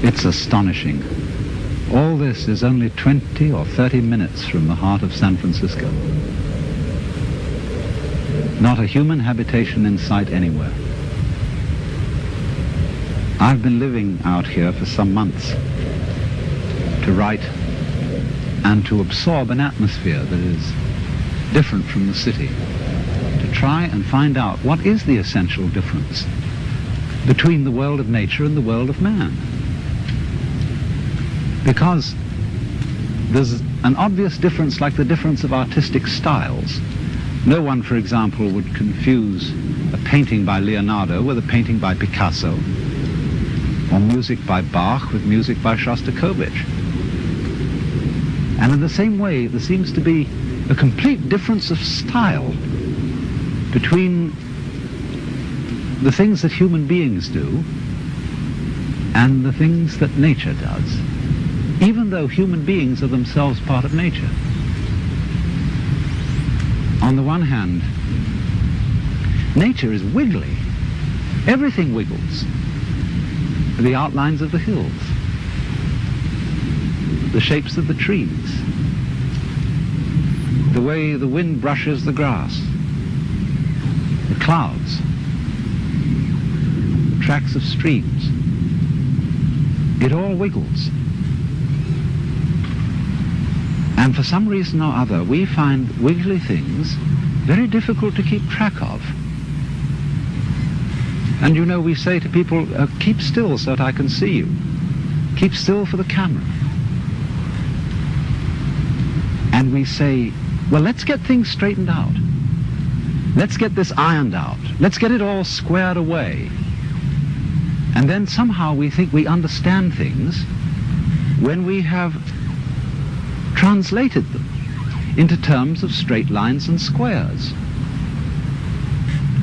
It's astonishing. All this is only 20 or 30 minutes from the heart of San Francisco. Not a human habitation in sight anywhere. I've been living out here for some months to write and to absorb an atmosphere that is different from the city, to try and find out what is the essential difference between the world of nature and the world of man. Because there's an obvious difference, like the difference of artistic styles. No one, for example, would confuse a painting by Leonardo with a painting by Picasso, or music by Bach with music by Shostakovich. And in the same way, there seems to be a complete difference of style between the things that human beings do and the things that nature does, even though human beings are themselves part of nature. On the one hand, nature is wiggly. Everything wiggles. The outlines of the hills, the shapes of the trees, the way the wind brushes the grass, the clouds, tracks of streams. It all wiggles. And for some reason or other, we find wiggly things very difficult to keep track of. And you know, we say to people, keep still so that I can see you. Keep still for the camera. And we say, well, let's get things straightened out. Let's get this ironed out. Let's get it all squared away. And then somehow we think we understand things when we have translated them into terms of straight lines and squares.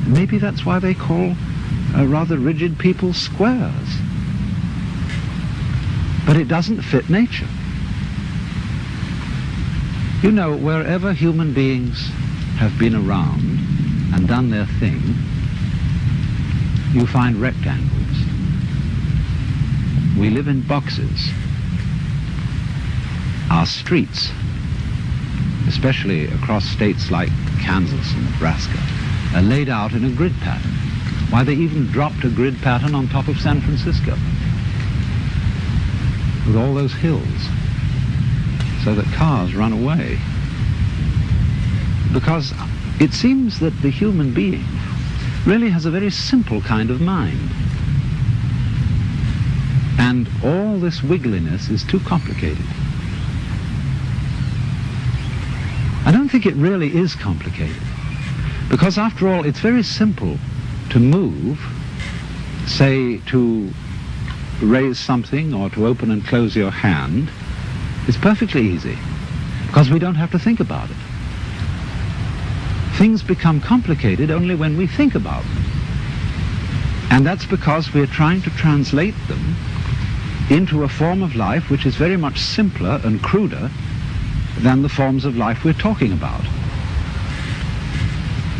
Maybe that's why they call rather rigid people squares. But it doesn't fit nature. You know, wherever human beings have been around and done their thing, you find rectangles. We live in boxes. Our streets, especially across states like Kansas and Nebraska, are laid out in a grid pattern. Why, they even dropped a grid pattern on top of San Francisco with all those hills so that cars run away. Because it seems that the human being really has a very simple kind of mind. And all this wiggliness is too complicated. I don't think it really is complicated. Because after all, it's very simple to move, say to raise something or to open and close your hand. It's perfectly easy, because we don't have to think about it. Things become complicated only when we think about them. And that's because we're trying to translate them into a form of life which is very much simpler and cruder than the forms of life we're talking about.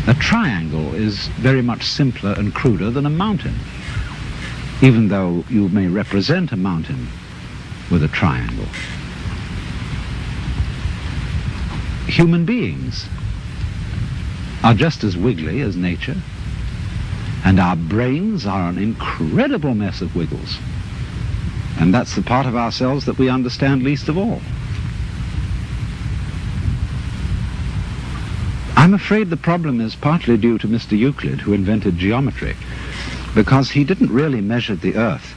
A triangle is very much simpler and cruder than a mountain, even though you may represent a mountain with a triangle. Human beings are just as wiggly as nature, and our brains are an incredible mess of wiggles. And that's the part of ourselves that we understand least of all. I'm afraid the problem is partly due to Mr. Euclid, who invented geometry, because he didn't really measure the Earth.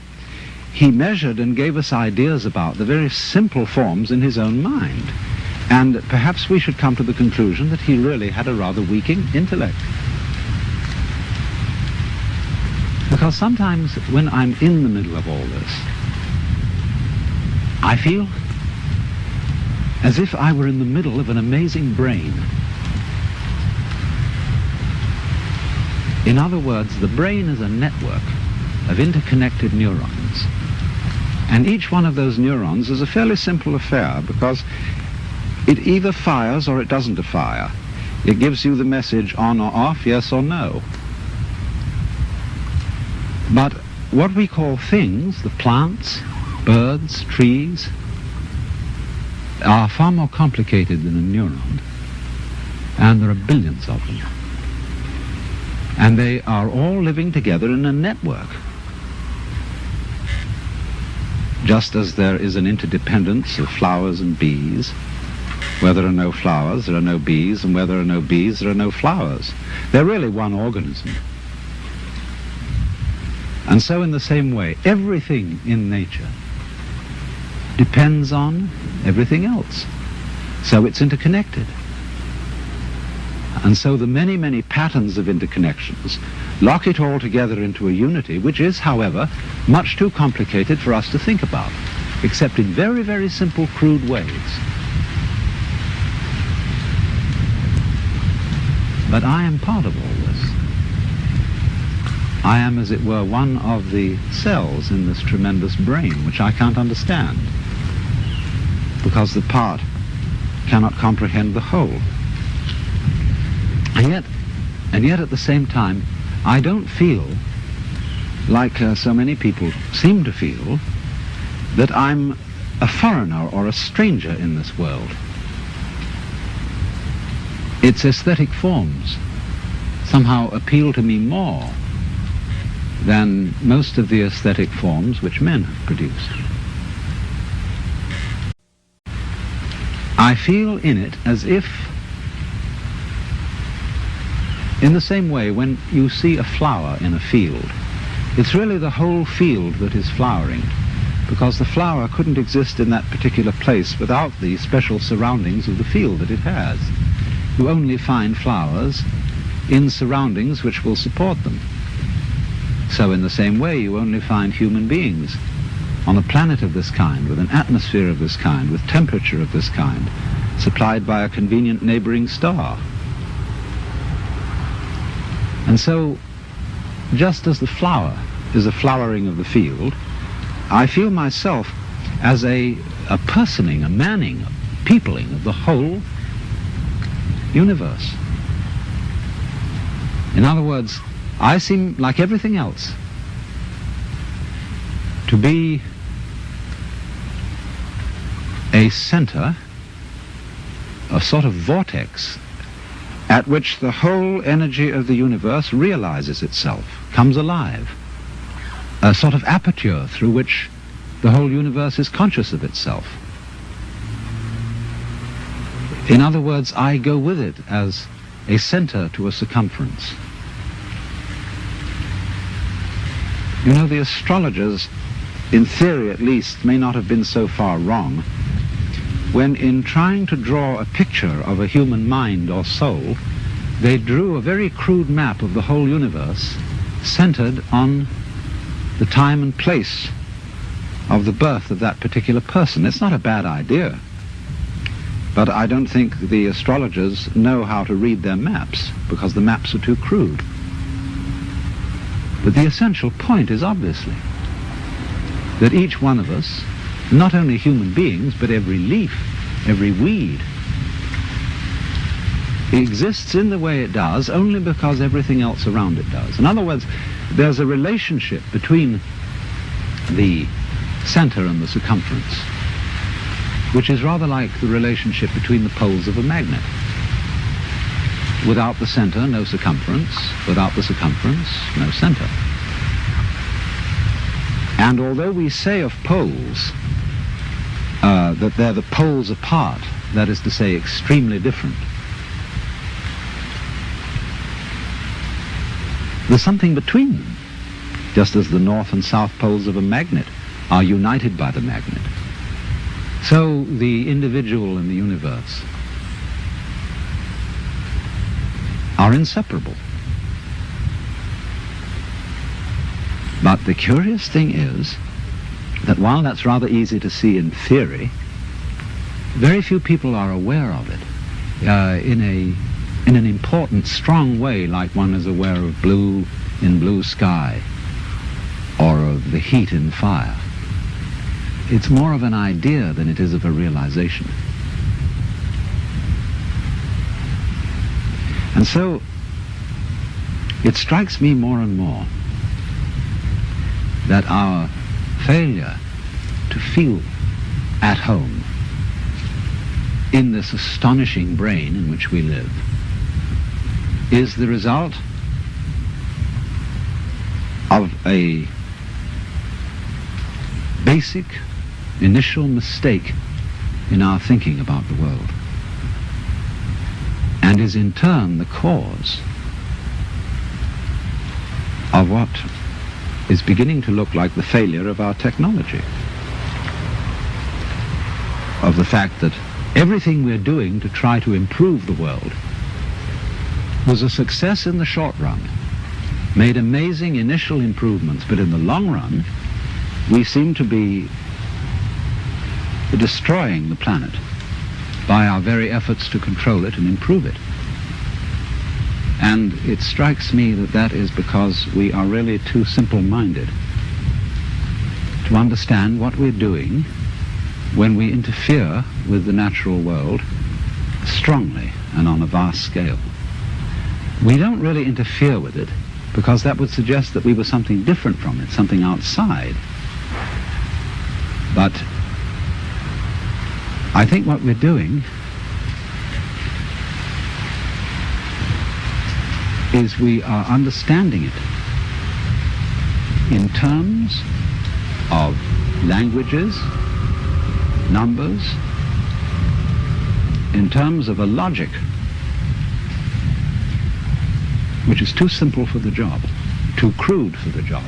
He measured and gave us ideas about the very simple forms in his own mind. And perhaps we should come to the conclusion that he really had a rather weak intellect. Because sometimes when I'm in the middle of all this, I feel as if I were in the middle of an amazing brain. In other words, the brain is a network of interconnected neurons. And each one of those neurons is a fairly simple affair, because it either fires or it doesn't fire. It gives you the message on or off, yes or no. But what we call things, the plants, birds, trees, are far more complicated than a neuron, and there are billions of them. And they are all living together in a network. Just as there is an interdependence of flowers and bees, where there are no flowers, there are no bees, and where there are no bees, there are no flowers. They're really one organism. And so in the same way, everything in nature depends on everything else. So it's interconnected. And so the many, many patterns of interconnections lock it all together into a unity, which is, however, much too complicated for us to think about, except in very, very simple, crude ways. But I am part of all this. I am, as it were, one of the cells in this tremendous brain, which I can't understand, because the part cannot comprehend the whole. And yet at the same time, I don't feel, like so many people seem to feel, that I'm a foreigner or a stranger in this world. Its aesthetic forms somehow appeal to me more than most of the aesthetic forms which men have produced. I feel in it as if, in the same way, when you see a flower in a field, it's really the whole field that is flowering, because the flower couldn't exist in that particular place without the special surroundings of the field that it has. You only find flowers in surroundings which will support them. So in the same way, you only find human beings on a planet of this kind, with an atmosphere of this kind, with temperature of this kind, supplied by a convenient neighboring star. And so, just as the flower is a flowering of the field, I feel myself as a personing, a manning, a peopling of the whole universe. In other words, I seem, like everything else, to be a center, a sort of vortex, at which the whole energy of the universe realizes itself, comes alive. A sort of aperture through which the whole universe is conscious of itself. In other words, I go with it as a center to a circumference. You know, the astrologers, in theory at least, may not have been so far wrong when, in trying to draw a picture of a human mind or soul, they drew a very crude map of the whole universe centered on the time and place of the birth of that particular person. It's not a bad idea, but I don't think the astrologers know how to read their maps, because the maps are too crude. But the essential point is obviously that each one of us, not only human beings, but every leaf, every weed, exists in the way it does only because everything else around it does. In other words, there's a relationship between the center and the circumference, which is rather like the relationship between the poles of a magnet. Without the center, no circumference. Without the circumference, no center. And although we say of poles that they're the poles apart, that is to say, extremely different, there's something between them, just as the north and south poles of a magnet are united by the magnet. So the individual and the universe are inseparable. But the curious thing is that while that's rather easy to see in theory, very few people are aware of it in an important, strong way, like one is aware of blue in blue sky or of the heat in fire. It's more of an idea than it is of a realization. And so it strikes me more and more that our failure to feel at home in this astonishing brain in which we live is the result of a basic initial mistake in our thinking about the world, and is in turn the cause of what is beginning to look like the failure of our technology, of the fact that everything we're doing to try to improve the world was a success in the short run, made amazing initial improvements, but in the long run we seem to be destroying the planet by our very efforts to control it and improve it. And it strikes me that that is because we are really too simple-minded to understand what we're doing when we interfere with the natural world strongly and on a vast scale. We don't really interfere with it because that would suggest that we were something different from it, something outside. But I think what we're doing is we are understanding it in terms of languages, numbers, in terms of a logic which is too simple for the job, too crude for the job.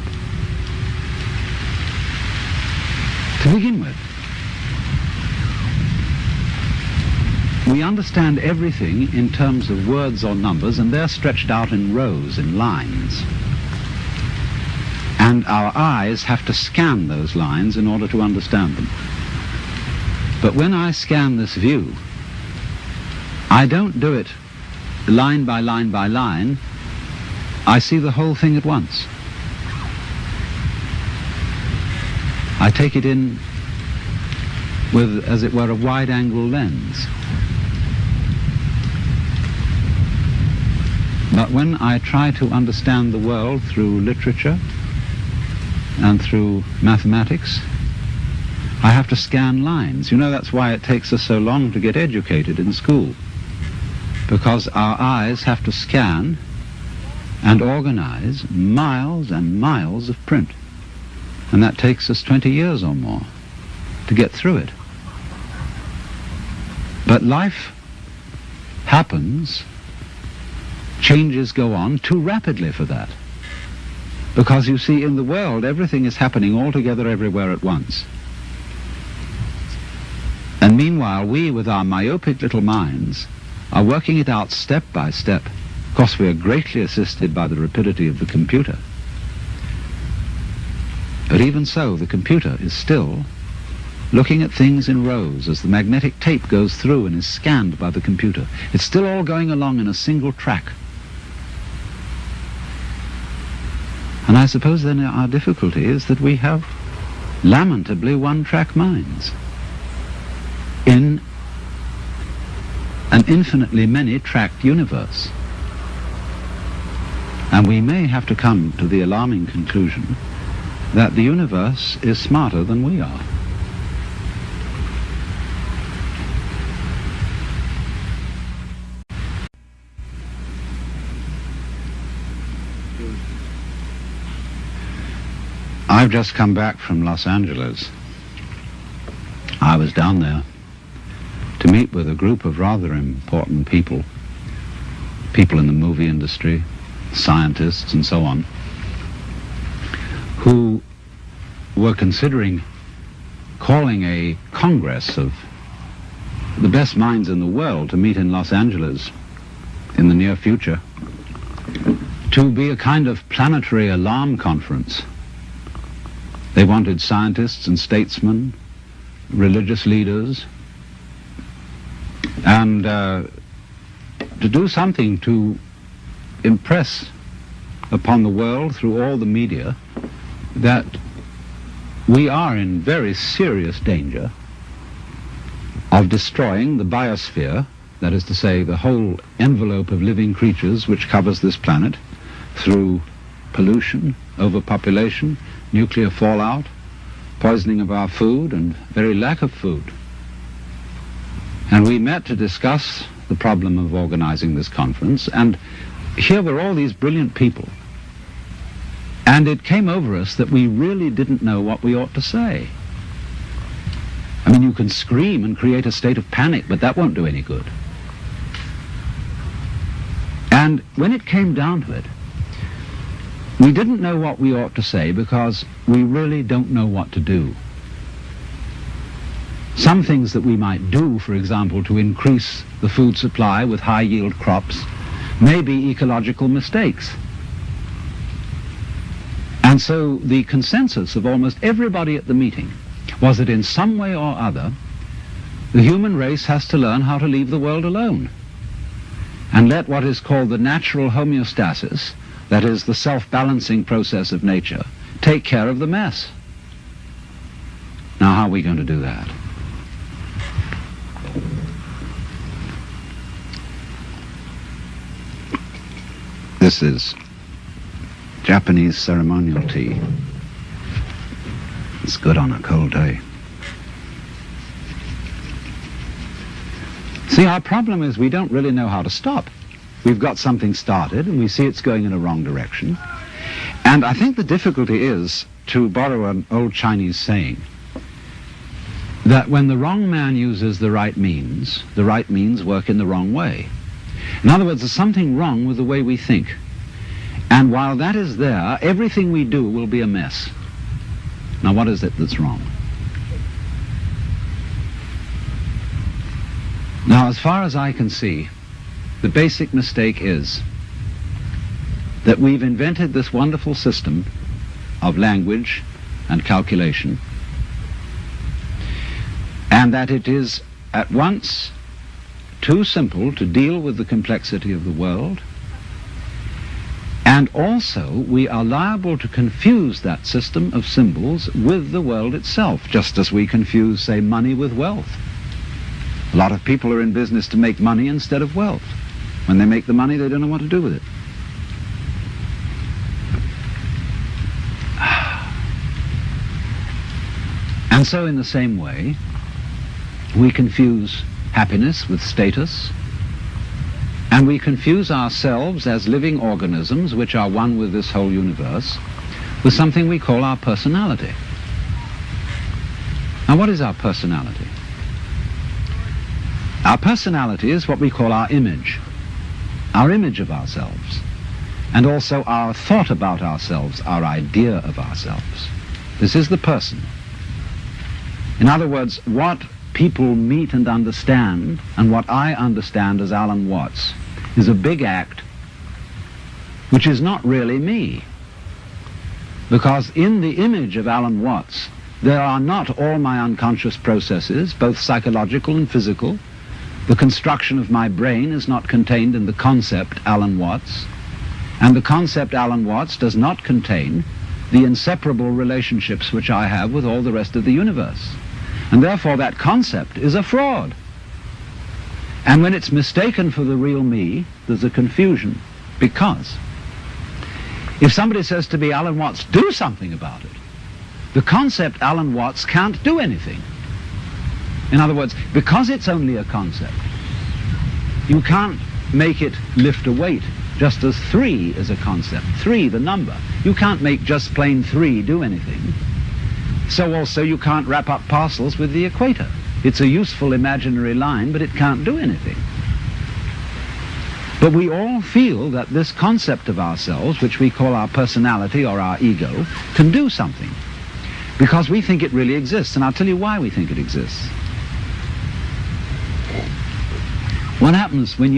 To begin with, we understand everything in terms of words or numbers, and they're stretched out in rows, in lines. And our eyes have to scan those lines in order to understand them. But when I scan this view, I don't do it line by line by line. I see the whole thing at once. I take it in with, as it were, a wide-angle lens. But when I try to understand the world through literature and through mathematics, I have to scan lines. You know, that's why it takes us so long to get educated in school, because our eyes have to scan and organize miles and miles of print. And that takes us 20 years or more to get through it. But life happens, changes go on too rapidly for that. Because you see, in the world, everything is happening all together everywhere at once. And meanwhile, we, with our myopic little minds, are working it out step by step. Of course, we are greatly assisted by the rapidity of the computer. But even so, the computer is still looking at things in rows as the magnetic tape goes through and is scanned by the computer. It's still all going along in a single track. And I suppose then our difficulty is that we have lamentably one-track minds in an infinitely many-tracked universe. And we may have to come to the alarming conclusion that the universe is smarter than we are. I've just come back from Los Angeles. I was down there to meet with a group of rather important people, people in the movie industry, scientists and so on, who were considering calling a congress of the best minds in the world to meet in Los Angeles in the near future, to be a kind of planetary alarm conference. They wanted scientists and statesmen, religious leaders, and to do something to impress upon the world through all the media that we are in very serious danger of destroying the biosphere, that is to say, the whole envelope of living creatures which covers this planet, through pollution, overpopulation, nuclear fallout, poisoning of our food and very lack of food. And we met to discuss the problem of organizing this conference, and here were all these brilliant people. And it came over us that we really didn't know what we ought to say. I mean, you can scream and create a state of panic, but that won't do any good. And when it came down to it, we didn't know what we ought to say because we really don't know what to do. Some things that we might do, for example, to increase the food supply with high-yield crops, may be ecological mistakes. And so the consensus of almost everybody at the meeting was that in some way or other, the human race has to learn how to leave the world alone and let what is called the natural homeostasis, that is the self-balancing process of nature, take care of the mess. Now, how are we going to do that? This is Japanese ceremonial tea. It's good on a cold day. See, our problem is we don't really know how to stop. We've got something started and we see it's going in a wrong direction. And I think the difficulty is, to borrow an old Chinese saying, that when the wrong man uses the right means work in the wrong way. In other words, there's something wrong with the way we think. And while that is there, everything we do will be a mess. Now, what is it that's wrong? Now, as far as I can see, the basic mistake is that we've invented this wonderful system of language and calculation, and that it is at once too simple to deal with the complexity of the world, and also we are liable to confuse that system of symbols with the world itself, just as we confuse, say, money with wealth. A lot of people are in business to make money instead of wealth. When they make the money, they don't know what to do with it. And so in the same way, we confuse happiness with status, and we confuse ourselves as living organisms which are one with this whole universe with something we call our personality. Now, what is our personality? Our personality is what we call our image of ourselves, and also our thought about ourselves, our idea of ourselves. This is the person. In other words, what people meet and understand, and what I understand as Alan Watts, is a big act which is not really me. Because in the image of Alan Watts, there are not all my unconscious processes, both psychological and physical. The construction of my brain is not contained in the concept Alan Watts, and the concept Alan Watts does not contain the inseparable relationships which I have with all the rest of the universe. And therefore that concept is a fraud. And when it's mistaken for the real me, there's a confusion. Because if somebody says to me, Alan Watts, do something about it, the concept Alan Watts can't do anything. In other words, because it's only a concept, you can't make it lift a weight, just as 3 is a concept. 3, the number. You can't make just plain 3 do anything. So also you can't wrap up parcels with the equator. It's a useful imaginary line, but it can't do anything. But we all feel that this concept of ourselves, which we call our personality or our ego, can do something, because we think it really exists. And I'll tell you why we think it exists. What happens when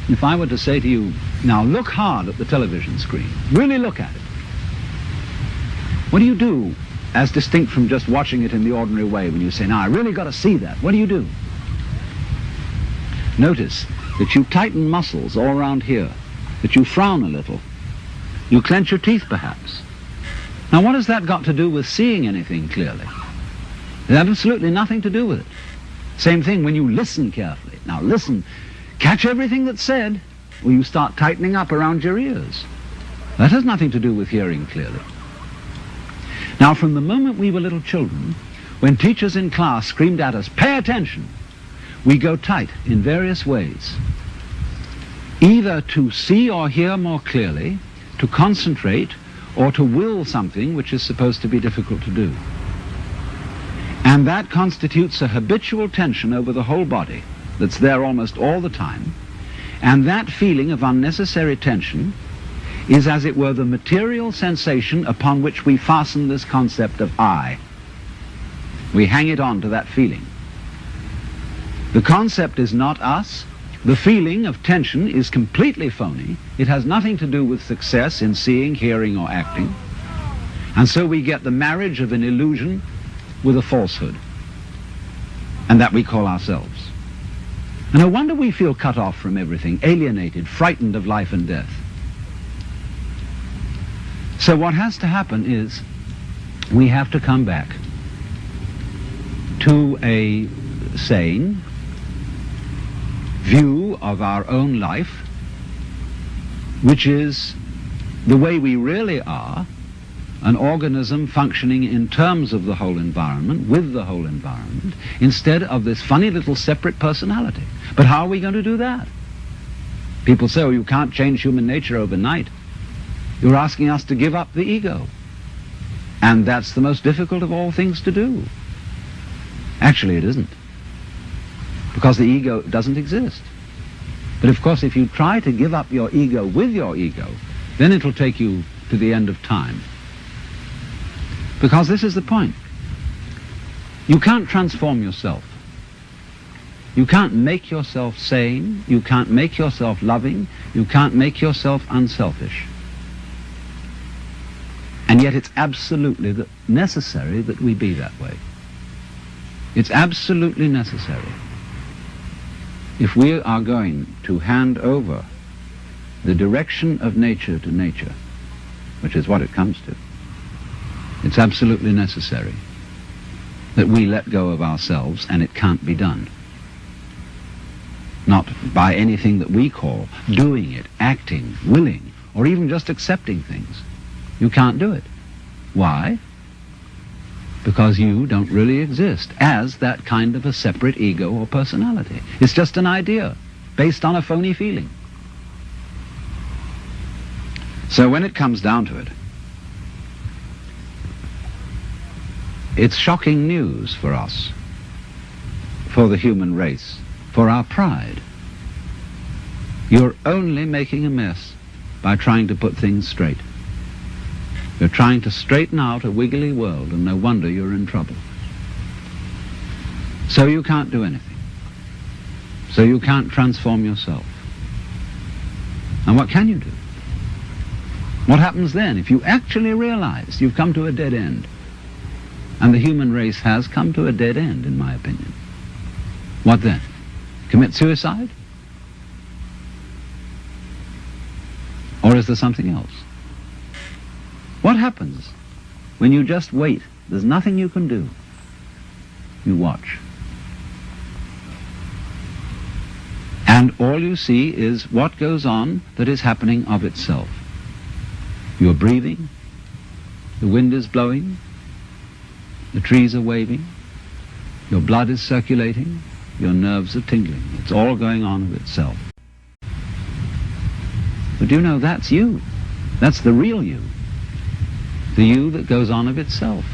if I were to say to you, now look hard at the television screen, really look at it. What do you do as distinct from just watching it in the ordinary way when you say, now I really got to see that? What do? Notice that you tighten muscles all around here, that you frown a little, you clench your teeth perhaps. Now what has that got to do with seeing anything clearly? It has absolutely nothing to do with it. Same thing when you listen carefully. Now listen, catch everything that's said, or you start tightening up around your ears. That has nothing to do with hearing clearly. Now, from the moment we were little children, when teachers in class screamed at us, "Pay attention," we go tight in various ways, either to see or hear more clearly, to concentrate, or to will something which is supposed to be difficult to do. And that constitutes a habitual tension over the whole body that's there almost all the time. And that feeling of unnecessary tension is, as it were, the material sensation upon which we fasten this concept of I. We hang it on to that feeling. The concept is not us. The feeling of tension is completely phony. It has nothing to do with success in seeing, hearing, or acting. And so we get the marriage of an illusion with a falsehood, and that we call ourselves. And no wonder we feel cut off from everything, alienated, frightened of life and death. So what has to happen is we have to come back to a sane view of our own life, which is the way we really are, an organism functioning in terms of the whole environment, with the whole environment, instead of this funny little separate personality. But how are we going to do that? People say, oh, you can't change human nature overnight. You're asking us to give up the ego. And that's the most difficult of all things to do. Actually, it isn't, because the ego doesn't exist. But of course, if you try to give up your ego with your ego, then it'll take you to the end of time. Because this is the point. You can't transform yourself. You can't make yourself sane. You can't make yourself loving. You can't make yourself unselfish. And yet it's absolutely necessary that we be that way. It's absolutely necessary. If we are going to hand over the direction of nature to nature, which is what it comes to, it's absolutely necessary that we let go of ourselves, and it can't be done. Not by anything that we call doing it, acting, willing, or even just accepting things. You can't do it. Why? Because you don't really exist as that kind of a separate ego or personality. It's just an idea based on a phony feeling. So when it comes down to it, it's shocking news for us, for the human race, for our pride. You're only making a mess by trying to put things straight. You're trying to straighten out a wiggly world, and no wonder you're in trouble. So you can't do anything. So you can't transform yourself. And what can you do? What happens then if you actually realize you've come to a dead end? And the human race has come to a dead end, in my opinion. What then? Commit suicide? Or is there something else? What happens when you just wait? There's nothing you can do. You watch. And all you see is what goes on that is happening of itself. You're breathing, the wind is blowing, the trees are waving, your blood is circulating, your nerves are tingling. It's all going on of itself. But you know, that's you. That's the real you. The you that goes on of itself.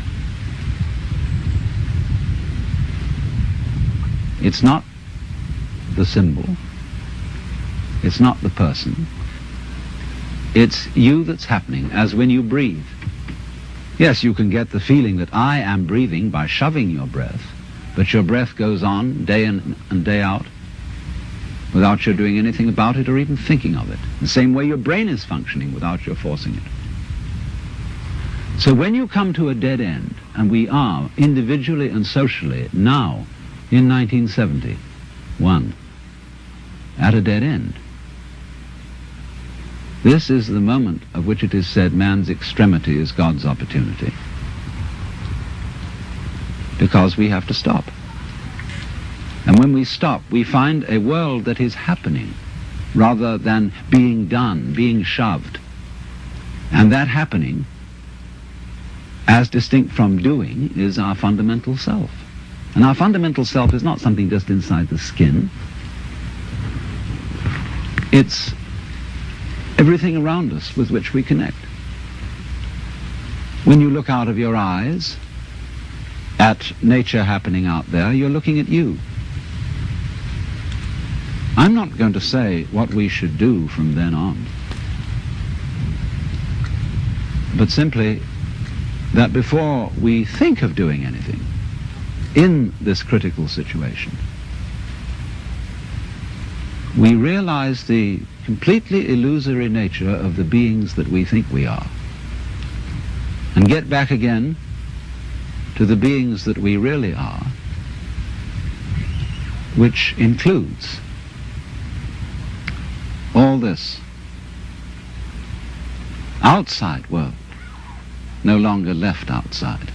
It's not the symbol. It's not the person. It's you that's happening, as when you breathe. Yes, you can get the feeling that I am breathing by shoving your breath, but your breath goes on day in and day out without your doing anything about it or even thinking of it. The same way your brain is functioning without your forcing it. So when you come to a dead end, and we are individually and socially now in 1971 at a dead end, this is the moment of which it is said man's extremity is God's opportunity. Because we have to stop. And when we stop, we find a world that is happening rather than being done, being shoved. And that happening as distinct from doing, is our fundamental self. And our fundamental self is not something just inside the skin. It's everything around us with which we connect. When you look out of your eyes at nature happening out there, you're looking at you. I'm not going to say what we should do from then on, but simply that before we think of doing anything in this critical situation, we realize the completely illusory nature of the beings that we think we are, and get back again to the beings that we really are, which includes all this outside world, no longer left outside.